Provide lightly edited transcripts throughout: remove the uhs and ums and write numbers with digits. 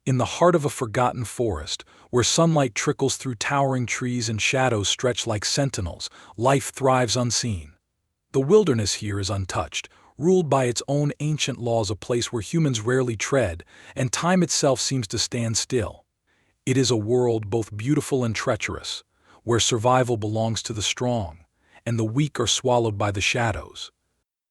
In the heart of a forgotten forest, where sunlight trickles through towering trees and shadows stretch like sentinels, life thrives unseen. The wilderness here is untouched, ruled by its own ancient laws, a place where humans rarely tread, and time itself seems to stand still. It is a world both beautiful and treacherous, where survival belongs to the strong, and the weak are swallowed by the shadows.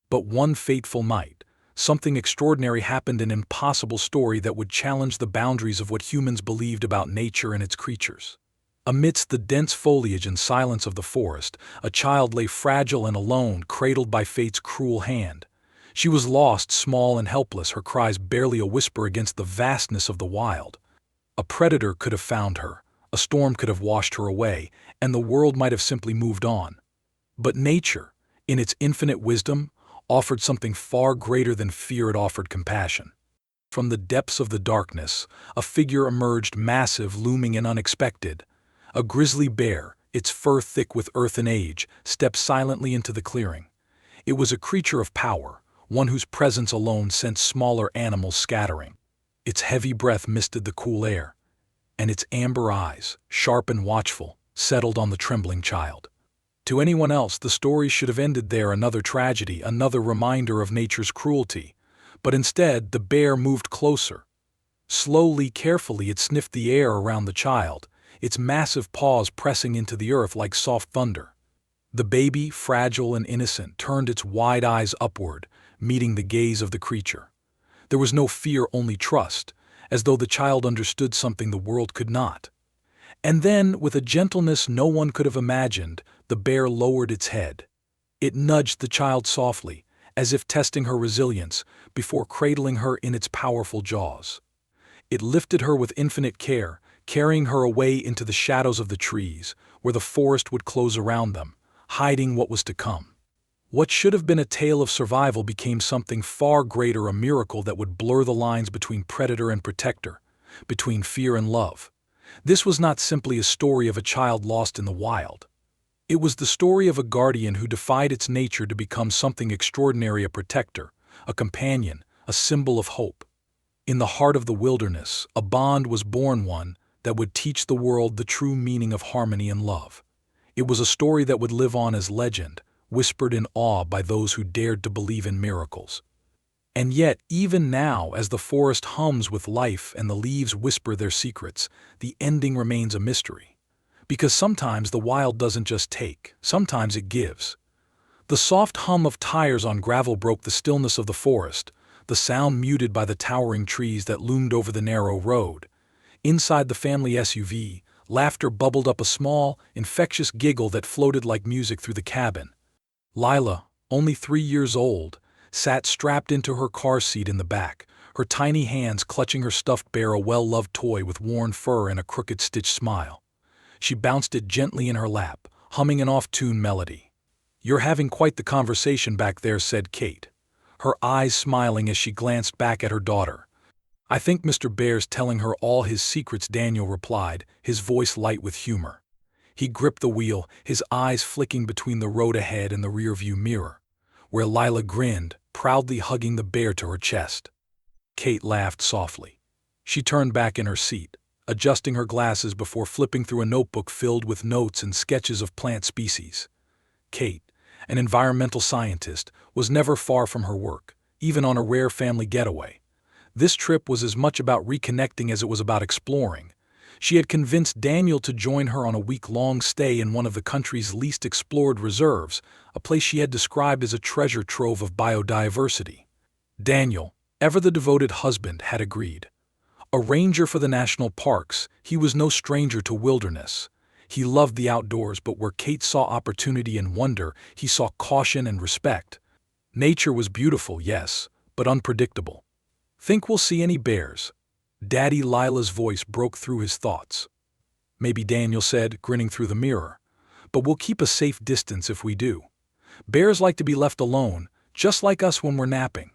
But one fateful night, something extraordinary happened, an impossible story that would challenge the boundaries of what humans believed about nature and its creatures. Amidst the dense foliage and silence of the forest, a child lay fragile and alone, cradled by fate's cruel hand. She was lost, small and helpless, her cries barely a whisper against the vastness of the wild. A predator could have found her, a storm could have washed her away, and the world might have simply moved on. But nature, in its infinite wisdom, offered something far greater than fear. It offered compassion. From the depths of the darkness, a figure emerged, massive, looming and unexpected. A grizzly bear, its fur thick with earth and age, stepped silently into the clearing. It was a creature of power, one whose presence alone sent smaller animals scattering. Its heavy breath misted the cool air, and its amber eyes, sharp and watchful, settled on the trembling child. To anyone else, the story should have ended there, another tragedy, another reminder of nature's cruelty. But instead, the bear moved closer. Slowly, carefully, it sniffed the air around the child, its massive paws pressing into the earth like soft thunder. The baby, fragile and innocent, turned its wide eyes upward, meeting the gaze of the creature. There was no fear, only trust, as though the child understood something the world could not. And then, with a gentleness no one could have imagined, the bear lowered its head. It nudged the child softly, as if testing her resilience, before cradling her in its powerful jaws. It lifted her with infinite care, carrying her away into the shadows of the trees, where the forest would close around them, hiding what was to come. What should have been a tale of survival became something far greater, a miracle that would blur the lines between predator and protector, between fear and love. This was not simply a story of a child lost in the wild. It was the story of a guardian who defied its nature to become something extraordinary, a protector, a companion, a symbol of hope. In the heart of the wilderness, a bond was born, one that would teach the world the true meaning of harmony and love. It was a story that would live on as legend, whispered in awe by those who dared to believe in miracles. And yet, even now, as the forest hums with life and the leaves whisper their secrets, the ending remains a mystery. Because sometimes the wild doesn't just take, sometimes it gives. The soft hum of tires on gravel broke the stillness of the forest, the sound muted by the towering trees that loomed over the narrow road. Inside the family SUV, laughter bubbled up, a small, infectious giggle that floated like music through the cabin. Lila, only 3 years old, sat strapped into her car seat in the back, her tiny hands clutching her stuffed bear, a well-loved toy with worn fur and a crooked stitched smile. She bounced it gently in her lap, humming an off-tune melody. "You're having quite the conversation back there," said Kate, her eyes smiling as she glanced back at her daughter. "I think Mr. Bear's telling her all his secrets," Daniel replied, his voice light with humor. He gripped the wheel, his eyes flicking between the road ahead and the rearview mirror, where Lila grinned, proudly hugging the bear to her chest. Kate laughed softly. She turned back in her seat, adjusting her glasses before flipping through a notebook filled with notes and sketches of plant species. Kate, an environmental scientist, was never far from her work, even on a rare family getaway. This trip was as much about reconnecting as it was about exploring. She had convinced Daniel to join her on a week-long stay in one of the country's least explored reserves, a place she had described as a treasure trove of biodiversity. Daniel, ever the devoted husband, had agreed. A ranger for the national parks, he was no stranger to wilderness. He loved the outdoors, but where Kate saw opportunity and wonder, he saw caution and respect. Nature was beautiful, yes, but unpredictable. "Think we'll see any bears?" Daddy Lila's voice broke through his thoughts. "Maybe," Daniel said, grinning through the mirror. "But we'll keep a safe distance if we do. Bears like to be left alone, just like us when we're napping."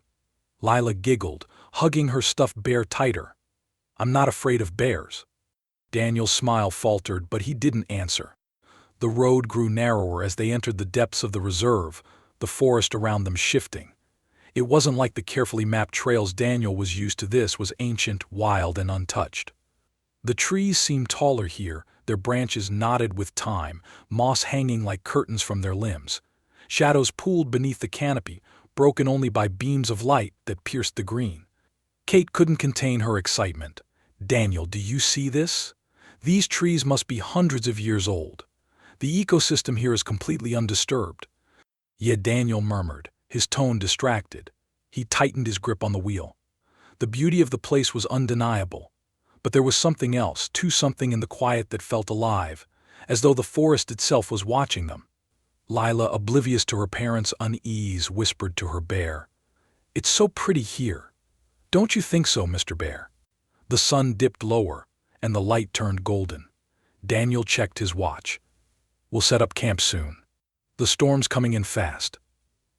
Lila giggled, hugging her stuffed bear tighter. "I'm not afraid of bears." Daniel's smile faltered, but he didn't answer. The road grew narrower as they entered the depths of the reserve, the forest around them shifting. It wasn't like the carefully mapped trails Daniel was used to. This was ancient, wild, and untouched. The trees seemed taller here, their branches knotted with time, moss hanging like curtains from their limbs. Shadows pooled beneath the canopy, broken only by beams of light that pierced the green. Kate couldn't contain her excitement. "Daniel, do you see this? These trees must be hundreds of years old. The ecosystem here is completely undisturbed." "Yeah," Daniel murmured, his tone distracted. He tightened his grip on the wheel. The beauty of the place was undeniable. But there was something else, something in the quiet that felt alive, as though the forest itself was watching them. Lila, oblivious to her parents' unease, whispered to her bear, "It's so pretty here. Don't you think so, Mr. Bear?" The sun dipped lower, and the light turned golden. Daniel checked his watch. "We'll set up camp soon. The storm's coming in fast."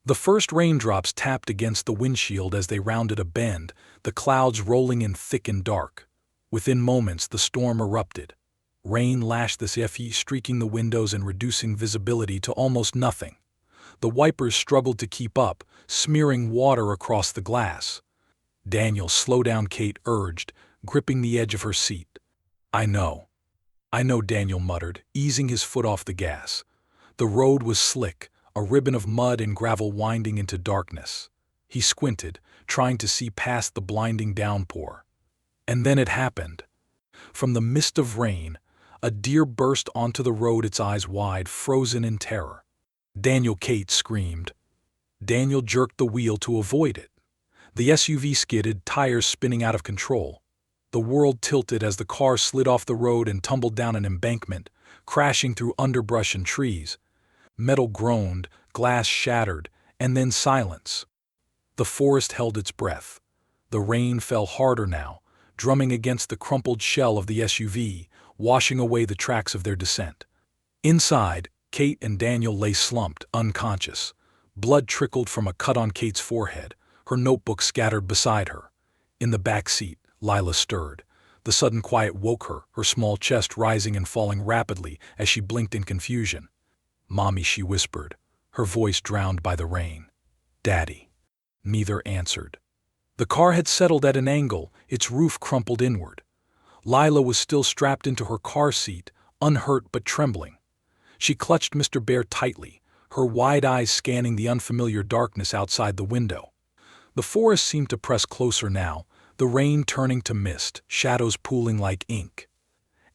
The first raindrops tapped against the windshield as they rounded a bend, the clouds rolling in thick and dark. Within moments, the storm erupted. Rain lashed the sky, streaking the windows and reducing visibility to almost nothing. The wipers struggled to keep up, smearing water across the glass. "Daniel, slow down," Kate urged, gripping the edge of her seat. I know, Daniel muttered, easing his foot off the gas. The road was slick, a ribbon of mud and gravel winding into darkness. He squinted, trying to see past the blinding downpour. And then it happened. From the mist of rain, a deer burst onto the road, its eyes wide, frozen in terror. "Daniel!" Kate screamed. Daniel jerked the wheel to avoid it. The SUV skidded, tires spinning out of control. The world tilted as the car slid off the road and tumbled down an embankment, crashing through underbrush and trees. Metal groaned, glass shattered, and then silence. The forest held its breath. The rain fell harder now, drumming against the crumpled shell of the SUV, washing away the tracks of their descent. Inside, Kate and Daniel lay slumped, unconscious. Blood trickled from a cut on Kate's forehead, her notebook scattered beside her. In the back seat, Lila stirred. The sudden quiet woke her, her small chest rising and falling rapidly as she blinked in confusion. "Mommy," she whispered, her voice drowned by the rain. "Daddy." Neither answered. The car had settled at an angle, its roof crumpled inward. Lila was still strapped into her car seat, unhurt but trembling. She clutched Mr. Bear tightly, her wide eyes scanning the unfamiliar darkness outside the window. The forest seemed to press closer now, the rain turning to mist, shadows pooling like ink.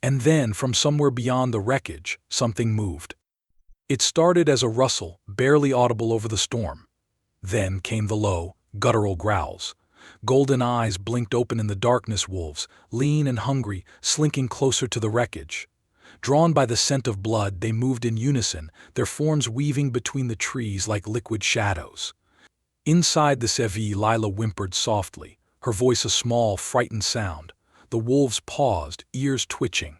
And then, from somewhere beyond the wreckage, something moved. It started as a rustle, barely audible over the storm. Then came the low, guttural growls. Golden eyes blinked open in the darkness, wolves, lean and hungry, slinking closer to the wreckage. Drawn by the scent of blood, they moved in unison, their forms weaving between the trees like liquid shadows. Inside the SUV, Lila whimpered softly, her voice a small, frightened sound. The wolves paused, ears twitching.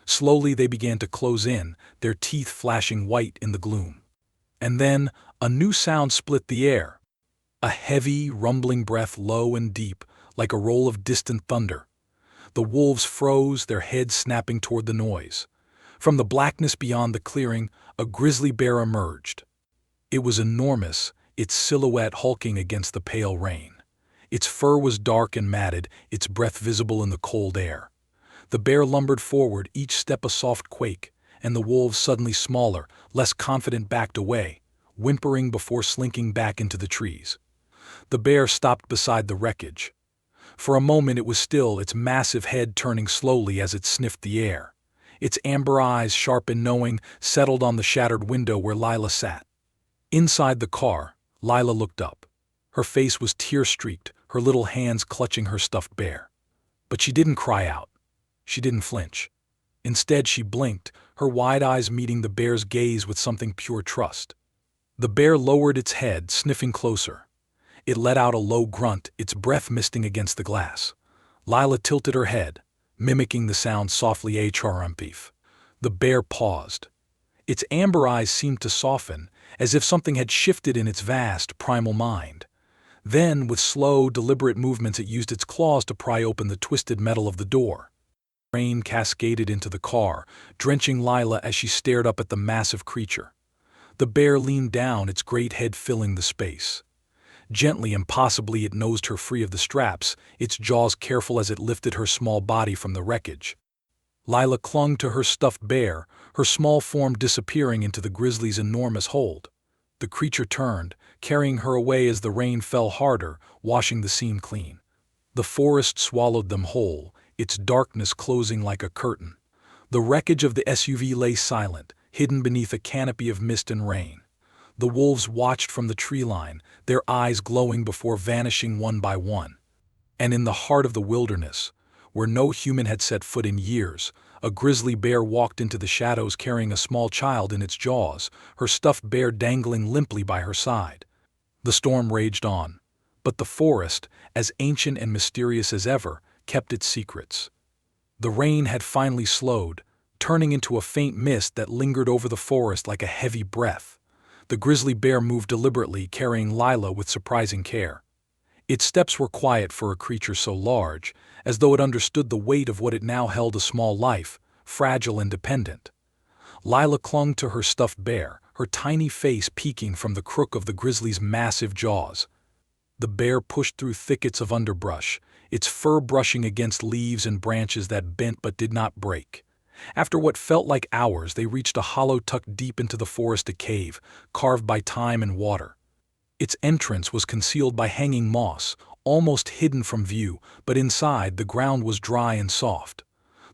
Slowly they began to close in, their teeth flashing white in the gloom. And then, a new sound split the air. A heavy, rumbling breath, low and deep, like a roll of distant thunder. The wolves froze, their heads snapping toward the noise. From the blackness beyond the clearing, a grizzly bear emerged. It was enormous, its silhouette hulking against the pale rain. Its fur was dark and matted, its breath visible in the cold air. The bear lumbered forward, each step a soft quake, and the wolves, suddenly smaller, less confident, backed away, whimpering before slinking back into the trees. The bear stopped beside the wreckage. For a moment it was still, its massive head turning slowly as it sniffed the air. Its amber eyes, sharp and knowing, settled on the shattered window where Lila sat. Inside the car, Lila looked up. Her face was tear-streaked, her little hands clutching her stuffed bear. But she didn't cry out. She didn't flinch. Instead, she blinked, her wide eyes meeting the bear's gaze with something pure trust. The bear lowered its head, sniffing closer. It let out a low grunt, its breath misting against the glass. Lila tilted her head, mimicking the sound softly, "Heartwarming." The bear paused. Its amber eyes seemed to soften, as if something had shifted in its vast, primal mind. Then, with slow, deliberate movements, it used its claws to pry open the twisted metal of the door. Rain cascaded into the car, drenching Lila as she stared up at the massive creature. The bear leaned down, its great head filling the space. Gently and possibly it nosed her free of the straps, its jaws careful as it lifted her small body from the wreckage. Lila clung to her stuffed bear, her small form disappearing into the grizzly's enormous hold. The creature turned, carrying her away as the rain fell harder, washing the scene clean. The forest swallowed them whole, its darkness closing like a curtain. The wreckage of the SUV lay silent, hidden beneath a canopy of mist and rain. The wolves watched from the tree line, their eyes glowing before vanishing one by one. And in the heart of the wilderness, where no human had set foot in years, a grizzly bear walked into the shadows carrying a small child in its jaws, her stuffed bear dangling limply by her side. The storm raged on, but the forest, as ancient and mysterious as ever, kept its secrets. The rain had finally slowed, turning into a faint mist that lingered over the forest like a heavy breath. The grizzly bear moved deliberately, carrying Lila with surprising care. Its steps were quiet for a creature so large, as though it understood the weight of what it now held: a small life, fragile and dependent. Lila clung to her stuffed bear, her tiny face peeking from the crook of the grizzly's massive jaws. The bear pushed through thickets of underbrush, its fur brushing against leaves and branches that bent but did not break. After what felt like hours, they reached a hollow tucked deep into the forest, a cave, carved by time and water. Its entrance was concealed by hanging moss, almost hidden from view, but inside the ground was dry and soft.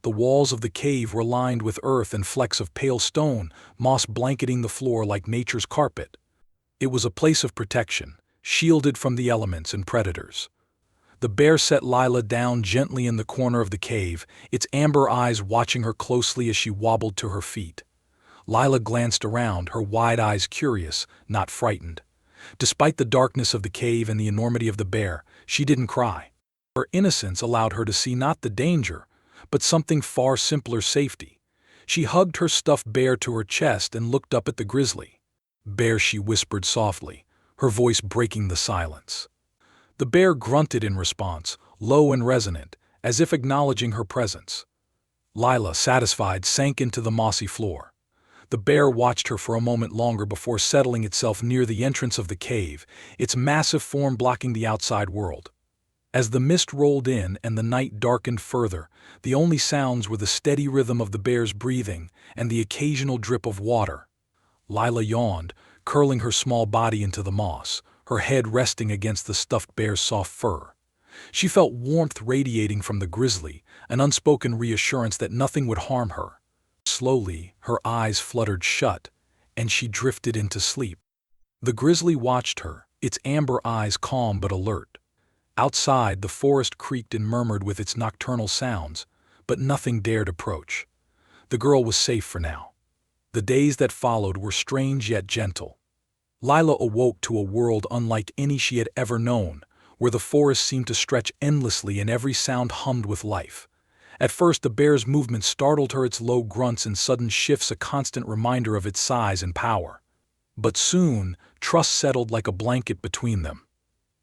The walls of the cave were lined with earth and flecks of pale stone, moss blanketing the floor like nature's carpet. It was a place of protection, shielded from the elements and predators. The bear set Lila down gently in the corner of the cave, its amber eyes watching her closely as she wobbled to her feet. Lila glanced around, her wide eyes curious, not frightened. Despite the darkness of the cave and the enormity of the bear, she didn't cry. Her innocence allowed her to see not the danger, but something far simpler: safety. She hugged her stuffed bear to her chest and looked up at the grizzly. "Bear," she whispered softly, her voice breaking the silence. The bear grunted in response, low and resonant, as if acknowledging her presence. Lila, satisfied, sank into the mossy floor. The bear watched her for a moment longer before settling itself near the entrance of the cave, its massive form blocking the outside world. As the mist rolled in and the night darkened further, the only sounds were the steady rhythm of the bear's breathing and the occasional drip of water. Lila yawned, curling her small body into the moss, her head resting against the stuffed bear's soft fur. She felt warmth radiating from the grizzly, an unspoken reassurance that nothing would harm her. Slowly, her eyes fluttered shut, and she drifted into sleep. The grizzly watched her, its amber eyes calm but alert. Outside, the forest creaked and murmured with its nocturnal sounds, but nothing dared approach. The girl was safe for now. The days that followed were strange yet gentle. Lila awoke to a world unlike any she had ever known, where the forest seemed to stretch endlessly and every sound hummed with life. At first, the bear's movements startled her, its low grunts and sudden shifts a constant reminder of its size and power. But soon, trust settled like a blanket between them.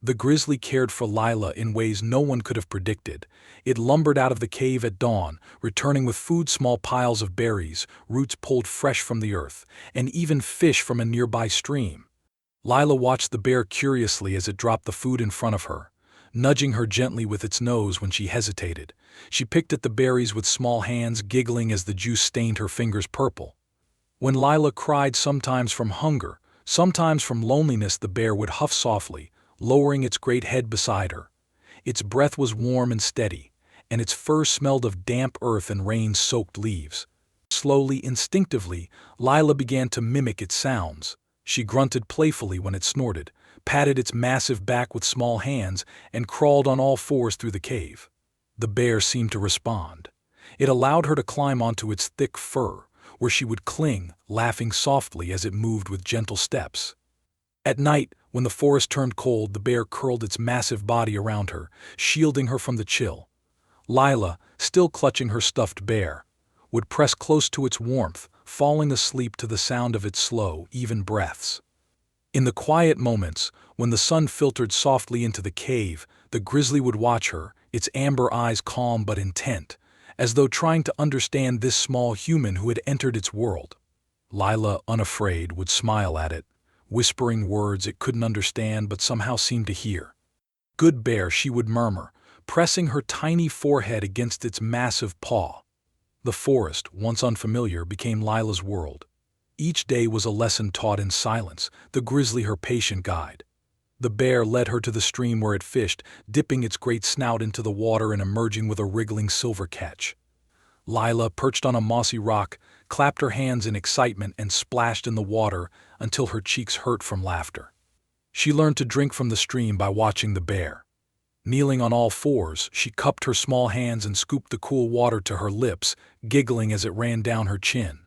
The grizzly cared for Lila in ways no one could have predicted. It lumbered out of the cave at dawn, returning with food: small piles of berries, roots pulled fresh from the earth, and even fish from a nearby stream. Lila watched the bear curiously as it dropped the food in front of her, nudging her gently with its nose when she hesitated. She picked at the berries with small hands, giggling as the juice stained her fingers purple. When Lila cried, sometimes from hunger, sometimes from loneliness, the bear would huff softly, lowering its great head beside her. Its breath was warm and steady, and its fur smelled of damp earth and rain-soaked leaves. Slowly, instinctively, Lila began to mimic its sounds. She grunted playfully when it snorted, patted its massive back with small hands, and crawled on all fours through the cave. The bear seemed to respond. It allowed her to climb onto its thick fur, where she would cling, laughing softly as it moved with gentle steps. At night, when the forest turned cold, the bear curled its massive body around her, shielding her from the chill. Lila, still clutching her stuffed bear, would press close to its warmth, falling asleep to the sound of its slow, even breaths. In the quiet moments, when the sun filtered softly into the cave, the grizzly would watch her, its amber eyes calm but intent, as though trying to understand this small human who had entered its world. Lila, unafraid, would smile at it, whispering words it couldn't understand but somehow seemed to hear. "Good bear," she would murmur, pressing her tiny forehead against its massive paw. The forest, once unfamiliar, became Lila's world. Each day was a lesson taught in silence, the grizzly her patient guide. The bear led her to the stream where it fished, dipping its great snout into the water and emerging with a wriggling silver catch. Lila, perched on a mossy rock, clapped her hands in excitement and splashed in the water until her cheeks hurt from laughter. She learned to drink from the stream by watching the bear. Kneeling on all fours, she cupped her small hands and scooped the cool water to her lips, giggling as it ran down her chin.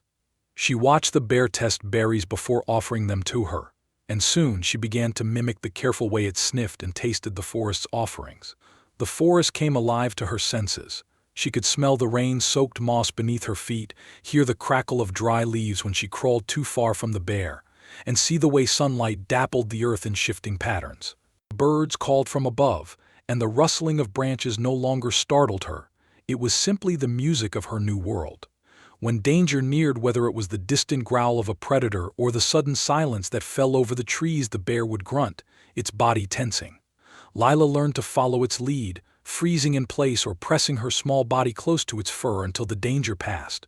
She watched the bear test berries before offering them to her, and soon she began to mimic the careful way it sniffed and tasted the forest's offerings. The forest came alive to her senses. She could smell the rain-soaked moss beneath her feet, hear the crackle of dry leaves when she crawled too far from the bear, and see the way sunlight dappled the earth in shifting patterns. Birds called from above, and the rustling of branches no longer startled her. It was simply the music of her new world. When danger neared, whether it was the distant growl of a predator or the sudden silence that fell over the trees, the bear would grunt, its body tensing. Lila learned to follow its lead, freezing in place or pressing her small body close to its fur until the danger passed.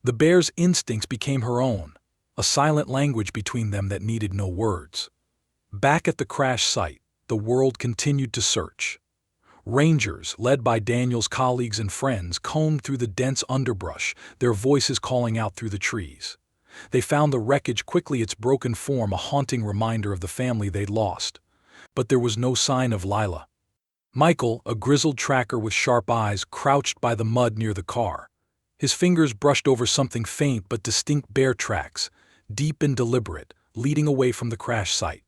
The bear's instincts became her own, a silent language between them that needed no words. Back at the crash site, the world continued to search. Rangers, led by Daniel's colleagues and friends, combed through the dense underbrush, their voices calling out through the trees. They found the wreckage quickly, its broken form a haunting reminder of the family they'd lost. But there was no sign of Lila. Michael, a grizzled tracker with sharp eyes, crouched by the mud near the car. His fingers brushed over something faint but distinct: bear tracks, deep and deliberate, leading away from the crash site.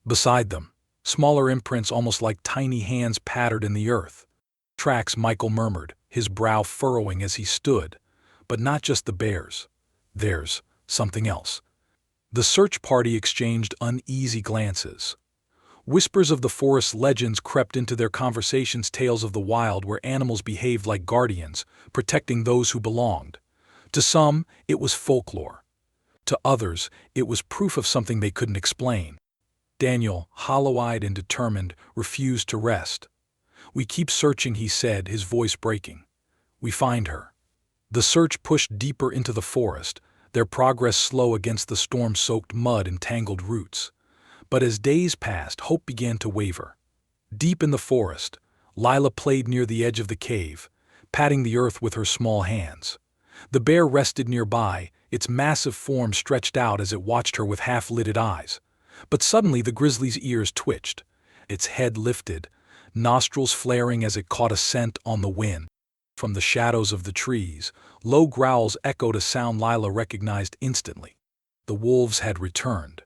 Beside them, smaller imprints almost like tiny hands pattered in the earth. "Tracks," Michael murmured, his brow furrowing as he stood. "But not just the bears. There's something else." The search party exchanged uneasy glances. Whispers of the forest's legends crept into their conversations, tales of the wild where animals behaved like guardians, protecting those who belonged. To some, it was folklore. To others, it was proof of something they couldn't explain. Daniel, hollow-eyed and determined, refused to rest. "We keep searching," he said, his voice breaking. "We find her." The search pushed deeper into the forest, their progress slow against the storm-soaked mud and tangled roots. But as days passed, hope began to waver. Deep in the forest, Lila played near the edge of the cave, patting the earth with her small hands. The bear rested nearby, its massive form stretched out as it watched her with half-lidded eyes. But suddenly the grizzly's ears twitched. Its head lifted, nostrils flaring as it caught a scent on the wind. From the shadows of the trees, low growls echoed, a sound Lila recognized instantly. The wolves had returned.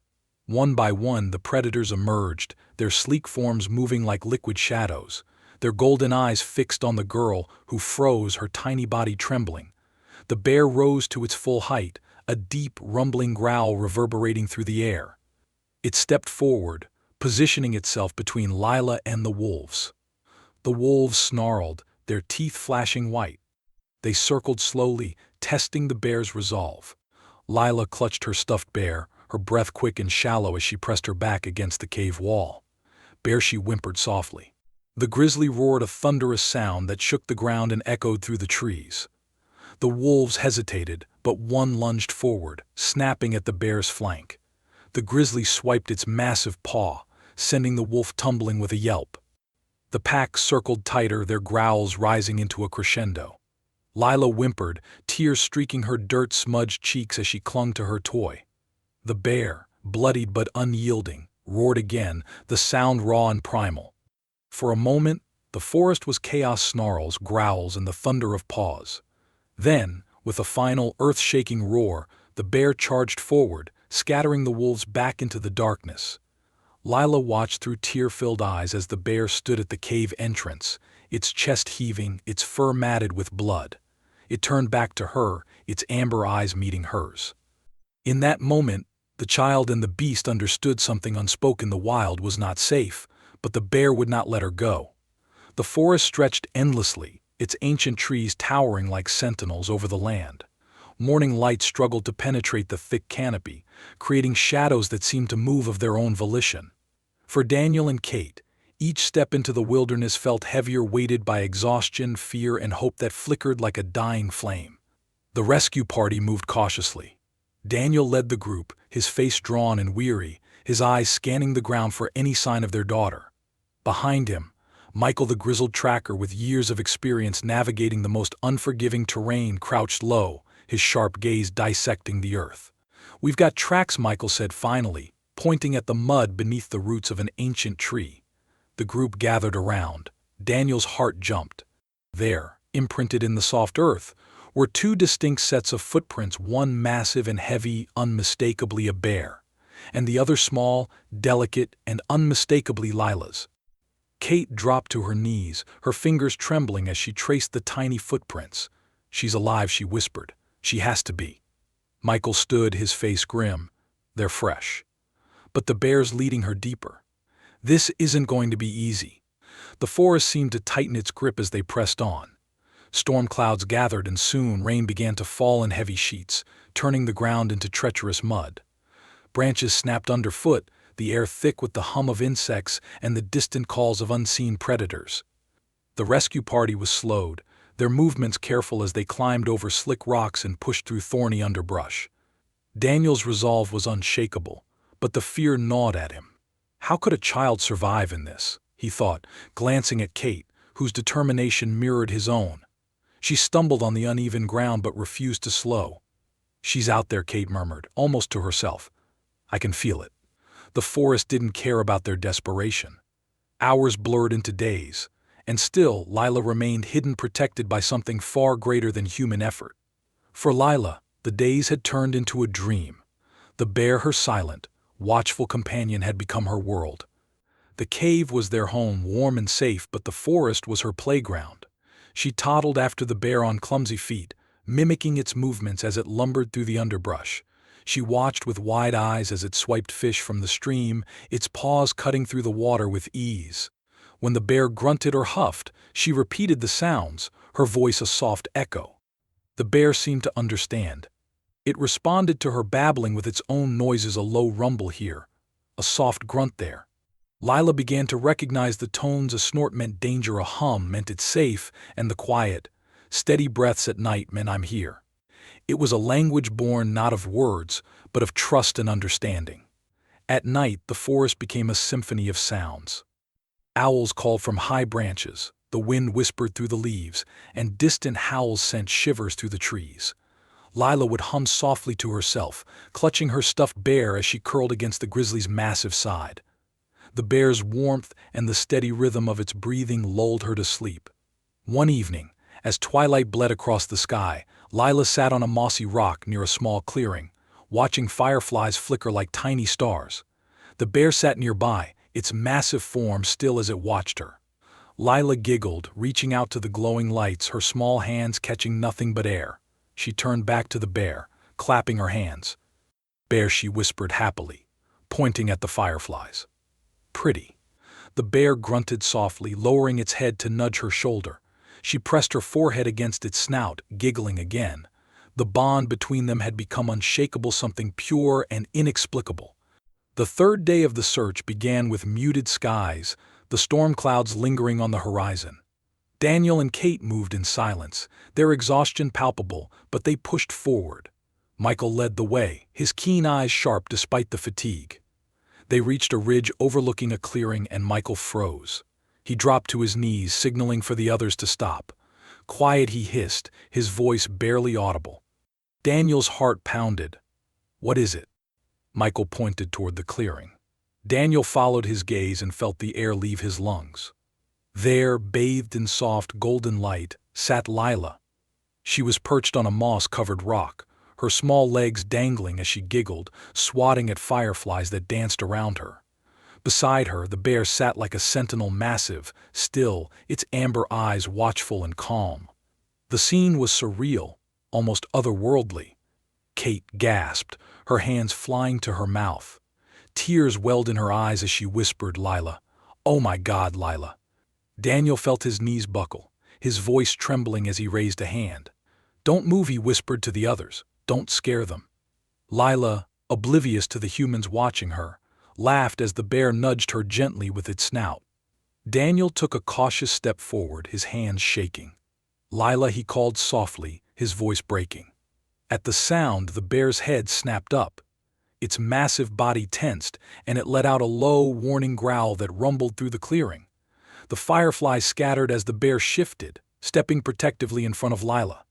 One by one, the predators emerged, their sleek forms moving like liquid shadows, their golden eyes fixed on the girl, who froze, her tiny body trembling. The bear rose to its full height, a deep, rumbling growl reverberating through the air. It stepped forward, positioning itself between Lila and the wolves. The wolves snarled, their teeth flashing white. They circled slowly, testing the bear's resolve. Lila clutched her stuffed bear, her breath quick and shallow as she pressed her back against the cave wall. "Bear," she whimpered softly. The grizzly roared, a thunderous sound that shook the ground and echoed through the trees. The wolves hesitated, but one lunged forward, snapping at the bear's flank. The grizzly swiped its massive paw, sending the wolf tumbling with a yelp. The pack circled tighter, their growls rising into a crescendo. Lila whimpered, tears streaking her dirt-smudged cheeks as she clung to her toy. The bear, bloodied but unyielding, roared again, the sound raw and primal. For a moment, the forest was chaos: snarls, growls, and the thunder of paws. Then, with a final, earth-shaking roar, the bear charged forward, scattering the wolves back into the darkness. Lila watched through tear-filled eyes as the bear stood at the cave entrance, its chest heaving, its fur matted with blood. It turned back to her, its amber eyes meeting hers. In that moment, the child and the beast understood something unspoken. The wild was not safe, but the bear would not let her go. The forest stretched endlessly, its ancient trees towering like sentinels over the land. Morning light struggled to penetrate the thick canopy, creating shadows that seemed to move of their own volition. For Daniel and Kate, each step into the wilderness felt heavier, weighted by exhaustion, fear, and hope that flickered like a dying flame. The rescue party moved cautiously. Daniel led the group, his face drawn and weary, his eyes scanning the ground for any sign of their daughter. Behind him, Michael, the grizzled tracker with years of experience navigating the most unforgiving terrain, crouched low, his sharp gaze dissecting the earth. "We've got tracks," Michael said finally, pointing at the mud beneath the roots of an ancient tree. The group gathered around. Daniel's heart jumped. There, imprinted in the soft earth, were two distinct sets of footprints, one massive and heavy, unmistakably a bear, and the other small, delicate, and unmistakably Lila's. Kate dropped to her knees, her fingers trembling as she traced the tiny footprints. "She's alive," she whispered. "She has to be." Michael stood, his face grim. "They're fresh." But the bear's leading her deeper. "This isn't going to be easy." The forest seemed to tighten its grip as they pressed on. Storm clouds gathered, and soon rain began to fall in heavy sheets, turning the ground into treacherous mud. Branches snapped underfoot, the air thick with the hum of insects and the distant calls of unseen predators. The rescue party was slowed, their movements careful as they climbed over slick rocks and pushed through thorny underbrush. Daniel's resolve was unshakable, but the fear gnawed at him. How could a child survive in this, he thought, glancing at Kate, whose determination mirrored his own. She stumbled on the uneven ground but refused to slow. "She's out there," Kate murmured, almost to herself. "I can feel it." The forest didn't care about their desperation. Hours blurred into days, and still Lila remained hidden, protected by something far greater than human effort. For Lila, the days had turned into a dream. The bear, her silent, watchful companion, had become her world. The cave was their home, warm and safe, but the forest was her playground. She toddled after the bear on clumsy feet, mimicking its movements as it lumbered through the underbrush. She watched with wide eyes as it swiped fish from the stream, its paws cutting through the water with ease. When the bear grunted or huffed, she repeated the sounds, her voice a soft echo. The bear seemed to understand. It responded to her babbling with its own noises, a low rumble here, a soft grunt there. Lila began to recognize the tones. A snort meant danger, a hum meant it's safe, and the quiet, steady breaths at night meant I'm here. It was a language born not of words, but of trust and understanding. At night, the forest became a symphony of sounds. Owls called from high branches, the wind whispered through the leaves, and distant howls sent shivers through the trees. Lila would hum softly to herself, clutching her stuffed bear as she curled against the grizzly's massive side. The bear's warmth and the steady rhythm of its breathing lulled her to sleep. One evening, as twilight bled across the sky, Lila sat on a mossy rock near a small clearing, watching fireflies flicker like tiny stars. The bear sat nearby, its massive form still as it watched her. Lila giggled, reaching out to the glowing lights, her small hands catching nothing but air. She turned back to the bear, clapping her hands. "Bear," she whispered happily, pointing at the fireflies. "Pretty." The bear grunted softly, lowering its head to nudge her shoulder. She pressed her forehead against its snout, giggling again. The bond between them had become unshakable, something pure and inexplicable. The third day of the search began with muted skies, the storm clouds lingering on the horizon. Daniel and Kate moved in silence, their exhaustion palpable, but they pushed forward. Michael led the way, his keen eyes sharp despite the fatigue. They reached a ridge overlooking a clearing, and Michael froze. He dropped to his knees, signaling for the others to stop. "Quiet," he hissed, his voice barely audible. Daniel's heart pounded. "What is it?" Michael pointed toward the clearing. Daniel followed his gaze and felt the air leave his lungs. There, bathed in soft, golden light, sat Lila. She was perched on a moss-covered rock, her small legs dangling as she giggled, swatting at fireflies that danced around her. Beside her, the bear sat like a sentinel, massive, still, its amber eyes watchful and calm. The scene was surreal, almost otherworldly. Kate gasped, her hands flying to her mouth. Tears welled in her eyes as she whispered, "Lila. Oh my God, Lila." Daniel felt his knees buckle, his voice trembling as he raised a hand. "Don't move," he whispered to the others. "Don't scare them." "Lila, oblivious to the humans watching her, laughed as the bear nudged her gently with its snout. Daniel took a cautious step forward, his hands shaking. "Lila," he called softly, his voice breaking. At the sound, the bear's head snapped up. Its massive body tensed, and it let out a low, warning growl that rumbled through the clearing. The fireflies scattered as the bear shifted, stepping protectively in front of Lila.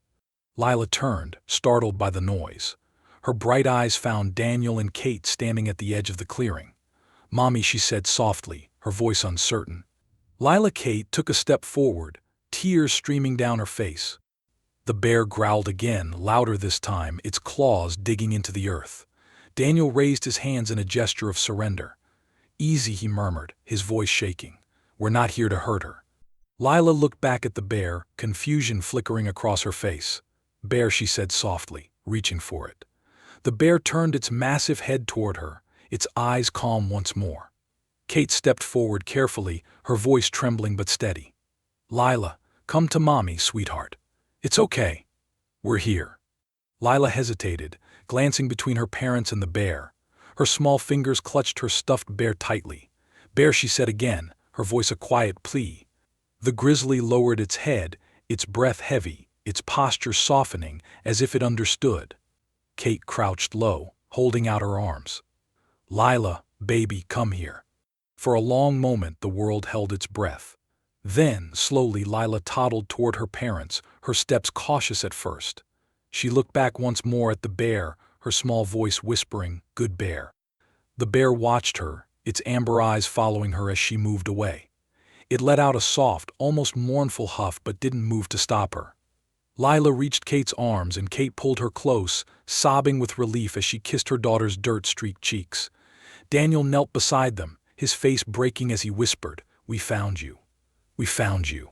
Lila turned, startled by the noise. Her bright eyes found Daniel and Kate standing at the edge of the clearing. "Mommy," she said softly, her voice uncertain. Lila Kate took a step forward, tears streaming down her face. The bear growled again, louder this time, its claws digging into the earth. Daniel raised his hands in a gesture of surrender. "Easy," he murmured, his voice shaking. "We're not here to hurt her." Lila looked back at the bear, confusion flickering across her face. "Bear," she said softly, reaching for it. The bear turned its massive head toward her, its eyes calm once more. Kate stepped forward carefully, her voice trembling but steady. "Lila, come to Mommy, sweetheart. It's okay. We're here." Lila hesitated, glancing between her parents and the bear. Her small fingers clutched her stuffed bear tightly. "Bear," she said again, her voice a quiet plea. The grizzly lowered its head, its breath heavy, its posture softening, as if it understood. Kate crouched low, holding out her arms. "Lila, baby, come here." For a long moment the world held its breath. Then, slowly, Lila toddled toward her parents, her steps cautious at first. She looked back once more at the bear, her small voice whispering, "Good bear." The bear watched her, its amber eyes following her as she moved away. It let out a soft, almost mournful huff but didn't move to stop her. Lila reached Kate's arms and Kate pulled her close, sobbing with relief as she kissed her daughter's dirt-streaked cheeks. Daniel knelt beside them, his face breaking as he whispered, "We found you. We found you."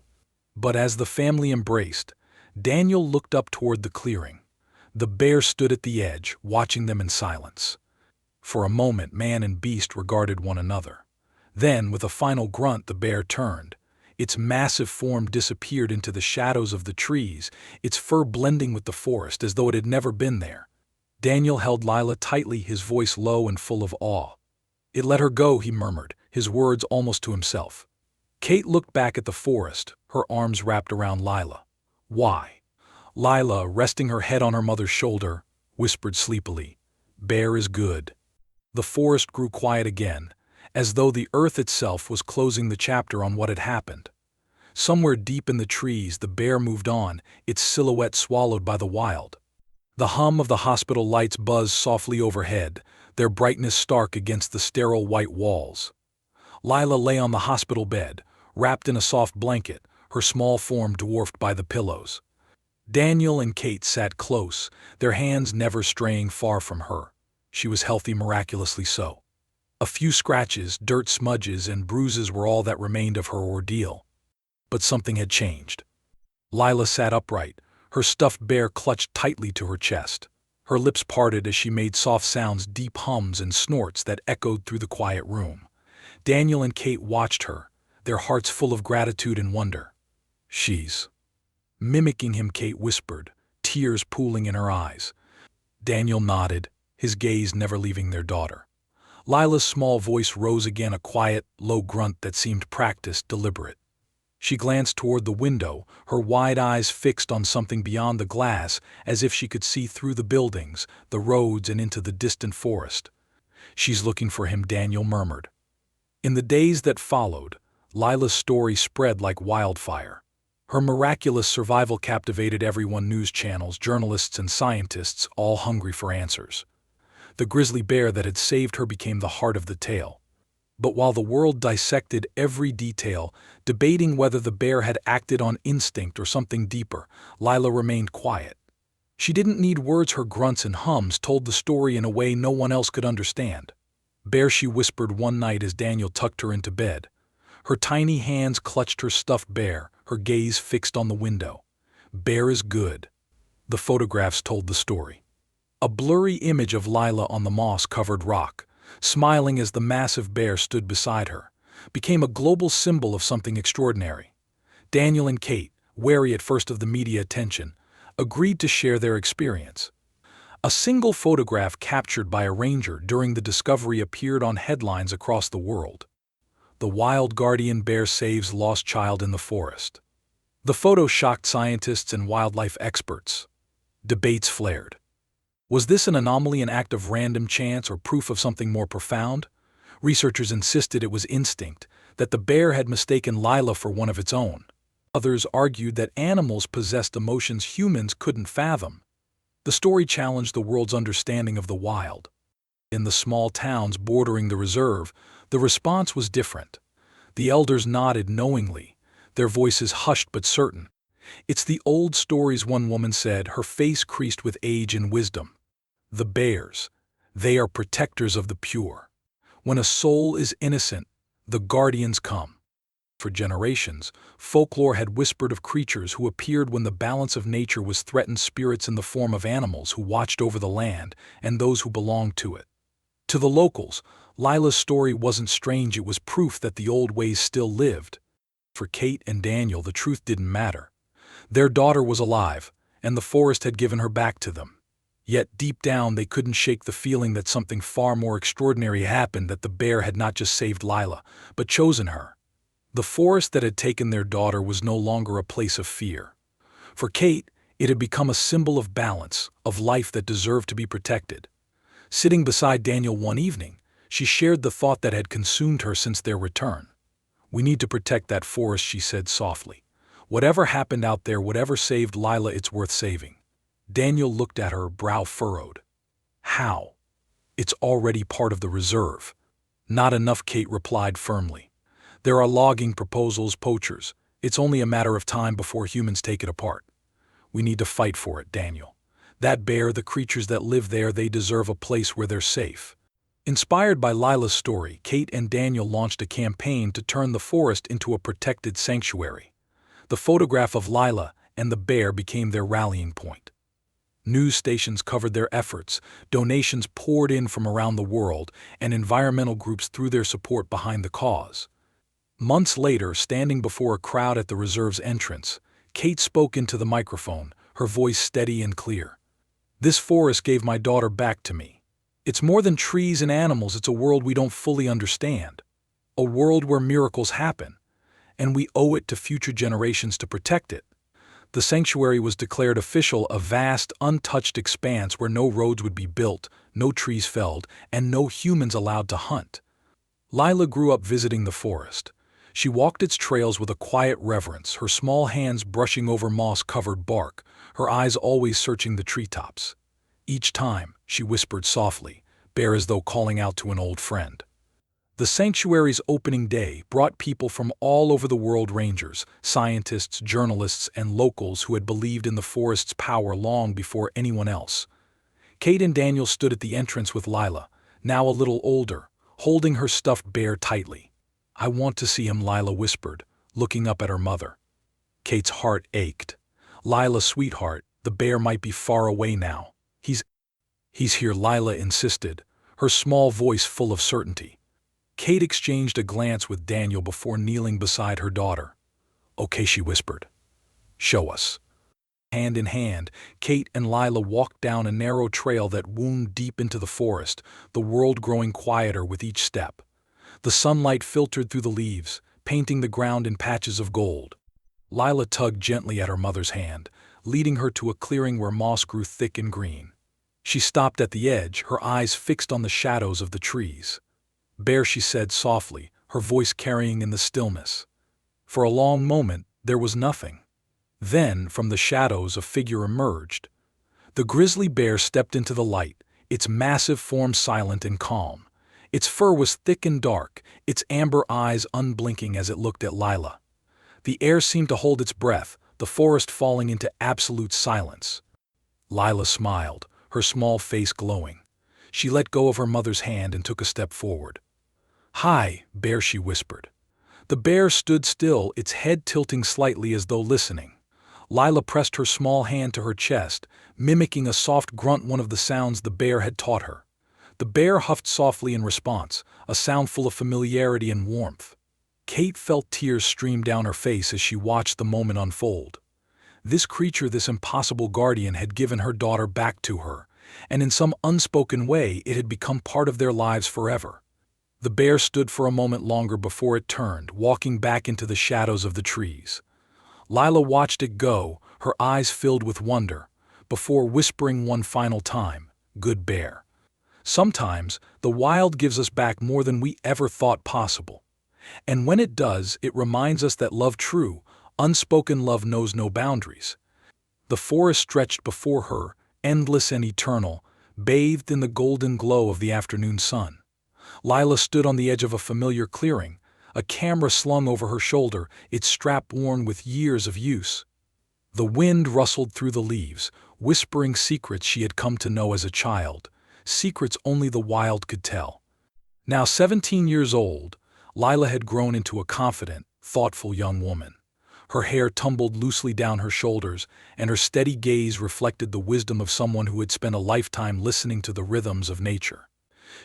But as the family embraced, Daniel looked up toward the clearing. The bear stood at the edge, watching them in silence. For a moment, man and beast regarded one another. Then, with a final grunt, the bear turned. Its massive form disappeared into the shadows of the trees, its fur blending with the forest as though it had never been there. Daniel held Lila tightly, his voice low and full of awe. "It let her go," he murmured, his words almost to himself. Kate looked back at the forest, her arms wrapped around Lila. "Why?" Lila, resting her head on her mother's shoulder, whispered sleepily, "Bear is good." The forest grew quiet again, as though the earth itself was closing the chapter on what had happened. Somewhere deep in the trees, the bear moved on, its silhouette swallowed by the wild. The hum of the hospital lights buzzed softly overhead, their brightness stark against the sterile white walls. Lila lay on the hospital bed, wrapped in a soft blanket, her small form dwarfed by the pillows. Daniel and Kate sat close, their hands never straying far from her. She was healthy, miraculously so. A few scratches, dirt smudges, and bruises were all that remained of her ordeal. But something had changed. Lila sat upright, her stuffed bear clutched tightly to her chest. Her lips parted as she made soft sounds, deep hums and snorts that echoed through the quiet room. Daniel and Kate watched her, their hearts full of gratitude and wonder. "She's mimicking him," Kate whispered, tears pooling in her eyes. Daniel nodded, his gaze never leaving their daughter. Lila's small voice rose again, a quiet, low grunt that seemed practiced, deliberate. She glanced toward the window, her wide eyes fixed on something beyond the glass, as if she could see through the buildings, the roads, and into the distant forest. "She's looking for him," Daniel murmured. In the days that followed, Lila's story spread like wildfire. Her miraculous survival captivated everyone: news channels, journalists, and scientists, all hungry for answers. The grizzly bear that had saved her became the heart of the tale. But while the world dissected every detail, debating whether the bear had acted on instinct or something deeper, Lila remained quiet. She didn't need words, her grunts and hums told the story in a way no one else could understand. "Bear," she whispered one night as Daniel tucked her into bed. Her tiny hands clutched her stuffed bear, her gaze fixed on the window. "Bear is good." The photographs told the story. A blurry image of Lila on the moss-covered rock, smiling as the massive bear stood beside her, became a global symbol of something extraordinary. Daniel and Kate, wary at first of the media attention, agreed to share their experience. A single photograph captured by a ranger during the discovery appeared on headlines across the world. The wild guardian bear saves lost child in the forest. The photo shocked scientists and wildlife experts. Debates flared. Was this an anomaly, an act of random chance, or proof of something more profound? Researchers insisted it was instinct, that the bear had mistaken Lila for one of its own. Others argued that animals possessed emotions humans couldn't fathom. The story challenged the world's understanding of the wild. In the small towns bordering the reserve, the response was different. The elders nodded knowingly, their voices hushed but certain. "It's the old stories," one woman said, her face creased with age and wisdom. "The bears, they are protectors of the pure. When a soul is innocent, the guardians come." For generations, folklore had whispered of creatures who appeared when the balance of nature was threatened, spirits in the form of animals who watched over the land and those who belonged to it. To the locals, Lila's story wasn't strange, it was proof that the old ways still lived. For Kate and Daniel, the truth didn't matter. Their daughter was alive, and the forest had given her back to them. Yet deep down they couldn't shake the feeling that something far more extraordinary happened, that the bear had not just saved Lila, but chosen her. The forest that had taken their daughter was no longer a place of fear. For Kate, it had become a symbol of balance, of life that deserved to be protected. Sitting beside Daniel one evening, she shared the thought that had consumed her since their return. "We need to protect that forest," she said softly. "Whatever happened out there, whatever saved Lila, it's worth saving." Daniel looked at her, brow furrowed. "How?" "It's already part of the reserve." "Not enough," Kate replied firmly. "There are logging proposals, poachers. It's only a matter of time before humans take it apart. We need to fight for it, Daniel. That bear, the creatures that live there, they deserve a place where they're safe." Inspired by Lila's story, Kate and Daniel launched a campaign to turn the forest into a protected sanctuary. The photograph of Lila and the bear became their rallying point. News stations covered their efforts, donations poured in from around the world, and environmental groups threw their support behind the cause. Months later, standing before a crowd at the reserve's entrance, Kate spoke into the microphone, her voice steady and clear. "This forest gave my daughter back to me. It's more than trees and animals, it's a world we don't fully understand. A world where miracles happen, and we owe it to future generations to protect it." The sanctuary was declared official, a vast, untouched expanse where no roads would be built, no trees felled, and no humans allowed to hunt. Lila grew up visiting the forest. She walked its trails with a quiet reverence, her small hands brushing over moss-covered bark, her eyes always searching the treetops. Each time, she whispered softly, "Bear," as though calling out to an old friend. The sanctuary's opening day brought people from all over the world, rangers, scientists, journalists, and locals who had believed in the forest's power long before anyone else. Kate and Daniel stood at the entrance with Lila, now a little older, holding her stuffed bear tightly. "I want to see him," Lila whispered, looking up at her mother. Kate's heart ached. "Lila, sweetheart, the bear might be far away now. He's here," Lila insisted, her small voice full of certainty. Kate exchanged a glance with Daniel before kneeling beside her daughter. "Okay," she whispered. "Show us." Hand in hand, Kate and Lila walked down a narrow trail that wound deep into the forest, the world growing quieter with each step. The sunlight filtered through the leaves, painting the ground in patches of gold. Lila tugged gently at her mother's hand, leading her to a clearing where moss grew thick and green. She stopped at the edge, her eyes fixed on the shadows of the trees. "Bear," she said softly, her voice carrying in the stillness. For a long moment, there was nothing. Then, from the shadows, a figure emerged. The grizzly bear stepped into the light, its massive form silent and calm. Its fur was thick and dark, its amber eyes unblinking as it looked at Lila. The air seemed to hold its breath, the forest falling into absolute silence. Lila smiled, her small face glowing. She let go of her mother's hand and took a step forward. "Hi, Bear," she whispered. The bear stood still, its head tilting slightly as though listening. Lila pressed her small hand to her chest, mimicking a soft grunt, one of the sounds the bear had taught her. The bear huffed softly in response, a sound full of familiarity and warmth. Kate felt tears stream down her face as she watched the moment unfold. This creature, this impossible guardian, had given her daughter back to her, and in some unspoken way it had become part of their lives forever. The bear stood for a moment longer before it turned, walking back into the shadows of the trees. Lila watched it go, her eyes filled with wonder, before whispering one final time, "Good bear." Sometimes, the wild gives us back more than we ever thought possible. And when it does, it reminds us that love true, unspoken love knows no boundaries. The forest stretched before her, endless and eternal, bathed in the golden glow of the afternoon sun. Lila stood on the edge of a familiar clearing, a camera slung over her shoulder, its strap worn with years of use. The wind rustled through the leaves, whispering secrets she had come to know as a child, secrets only the wild could tell. Now 17 years old, Lila had grown into a confident, thoughtful young woman. Her hair tumbled loosely down her shoulders, and her steady gaze reflected the wisdom of someone who had spent a lifetime listening to the rhythms of nature.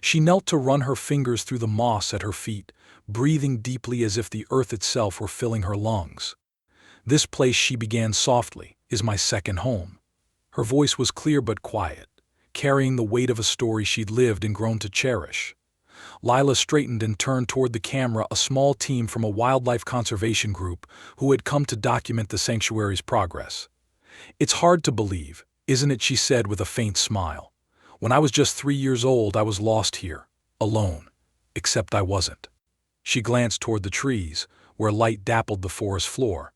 She knelt to run her fingers through the moss at her feet, breathing deeply as if the earth itself were filling her lungs. "This place," she began softly, "is my second home." Her voice was clear but quiet, carrying the weight of a story she'd lived and grown to cherish. Lila straightened and turned toward the camera, a small team from a wildlife conservation group who had come to document the sanctuary's progress. "It's hard to believe, isn't it?" she said with a faint smile. "When I was just 3 years old, I was lost here, alone. Except I wasn't." She glanced toward the trees, where light dappled the forest floor.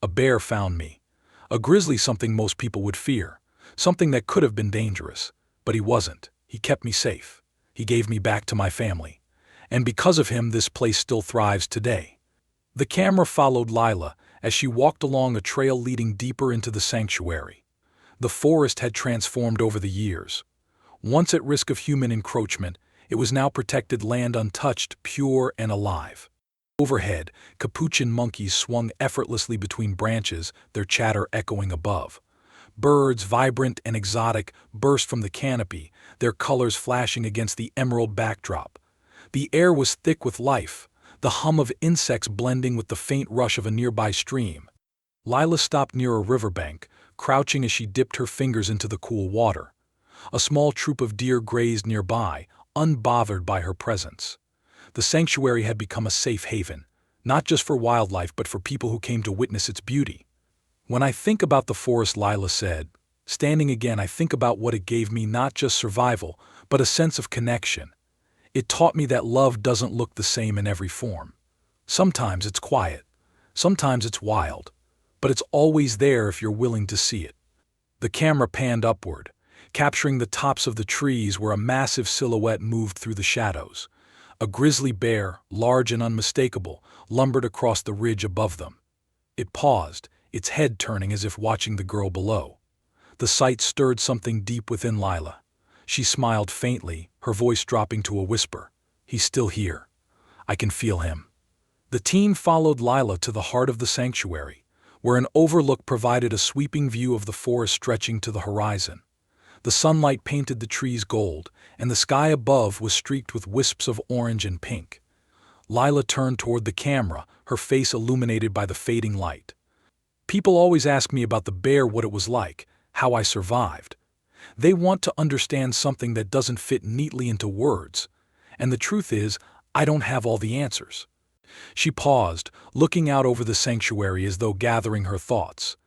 "A bear found me. A grizzly, something most people would fear. Something that could have been dangerous. But he wasn't. He kept me safe. He gave me back to my family. And because of him, this place still thrives today." The camera followed Lila as she walked along a trail leading deeper into the sanctuary. The forest had transformed over the years. Once at risk of human encroachment, it was now protected land, untouched, pure, and alive. Overhead, capuchin monkeys swung effortlessly between branches, their chatter echoing above. Birds, vibrant and exotic, burst from the canopy, their colors flashing against the emerald backdrop. The air was thick with life, the hum of insects blending with the faint rush of a nearby stream. Lila stopped near a riverbank, crouching as she dipped her fingers into the cool water. A small troop of deer grazed nearby, unbothered by her presence. The sanctuary had become a safe haven, not just for wildlife but for people who came to witness its beauty. "When I think about the forest," Lila said, standing again, "I think about what it gave me, not just survival, but a sense of connection. It taught me that love doesn't look the same in every form. Sometimes it's quiet, sometimes it's wild, but it's always there if you're willing to see it." The camera panned upward, capturing the tops of the trees where a massive silhouette moved through the shadows. A grizzly bear, large and unmistakable, lumbered across the ridge above them. It paused, its head turning as if watching the girl below. The sight stirred something deep within Lila. She smiled faintly, her voice dropping to a whisper. "He's still here. I can feel him." The team followed Lila to the heart of the sanctuary, where an overlook provided a sweeping view of the forest stretching to the horizon. The sunlight painted the trees gold, and the sky above was streaked with wisps of orange and pink. Lila turned toward the camera, her face illuminated by the fading light. "People always ask me about the bear, what it was like, how I survived. They want to understand something that doesn't fit neatly into words. And the truth is, I don't have all the answers." She paused, looking out over the sanctuary as though gathering her thoughts.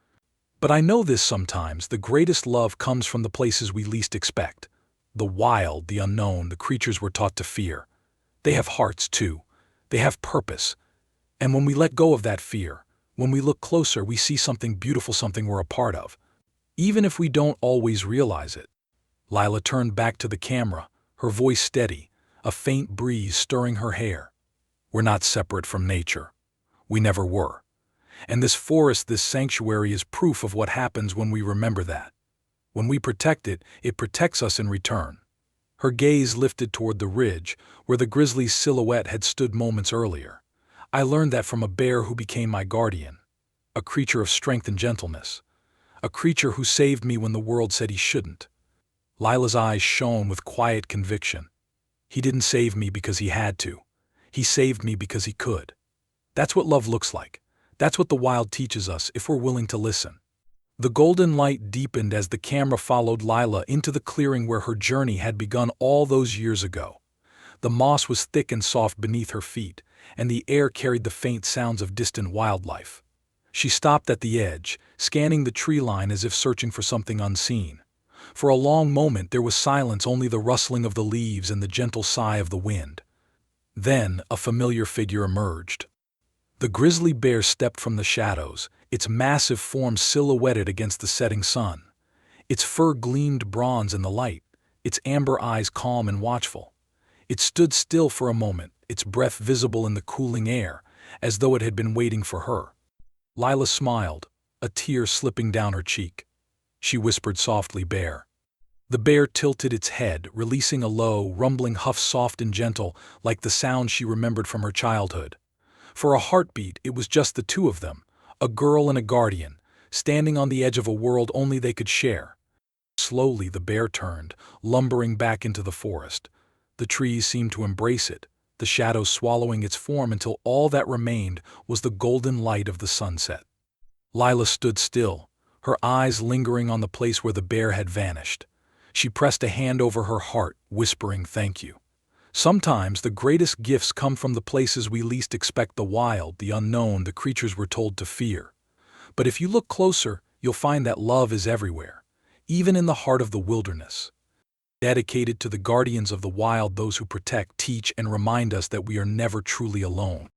"But I know this: sometimes the greatest love comes from the places we least expect. The wild, the unknown, the creatures we're taught to fear. They have hearts too. They have purpose. And when we let go of that fear, when we look closer, we see something beautiful, something we're a part of. Even if we don't always realize it." Lila turned back to the camera, her voice steady, a faint breeze stirring her hair. "We're not separate from nature. We never were. And this forest, this sanctuary, is proof of what happens when we remember that. When we protect it, it protects us in return." Her gaze lifted toward the ridge, where the grizzly's silhouette had stood moments earlier. "I learned that from a bear who became my guardian. A creature of strength and gentleness. A creature who saved me when the world said he shouldn't." Lila's eyes shone with quiet conviction. "He didn't save me because he had to. He saved me because he could. That's what love looks like. That's what the wild teaches us if we're willing to listen." The golden light deepened as the camera followed Lila into the clearing where her journey had begun all those years ago. The moss was thick and soft beneath her feet, and the air carried the faint sounds of distant wildlife. She stopped at the edge, scanning the tree line as if searching for something unseen. For a long moment there was silence, only the rustling of the leaves and the gentle sigh of the wind. Then a familiar figure emerged. The grizzly bear stepped from the shadows, its massive form silhouetted against the setting sun. Its fur gleamed bronze in the light, its amber eyes calm and watchful. It stood still for a moment, its breath visible in the cooling air, as though it had been waiting for her. Lila smiled, a tear slipping down her cheek. She whispered softly, "Bear." The bear tilted its head, releasing a low, rumbling huff, soft and gentle, like the sound she remembered from her childhood. For a heartbeat, it was just the two of them, a girl and a guardian, standing on the edge of a world only they could share. Slowly the bear turned, lumbering back into the forest. The trees seemed to embrace it, the shadows swallowing its form until all that remained was the golden light of the sunset. Lila stood still, her eyes lingering on the place where the bear had vanished. She pressed a hand over her heart, whispering, "Thank you." Sometimes the greatest gifts come from the places we least expect, the wild, the unknown, the creatures we're told to fear. But if you look closer, you'll find that love is everywhere, even in the heart of the wilderness. Dedicated to the guardians of the wild, those who protect, teach, and remind us that we are never truly alone.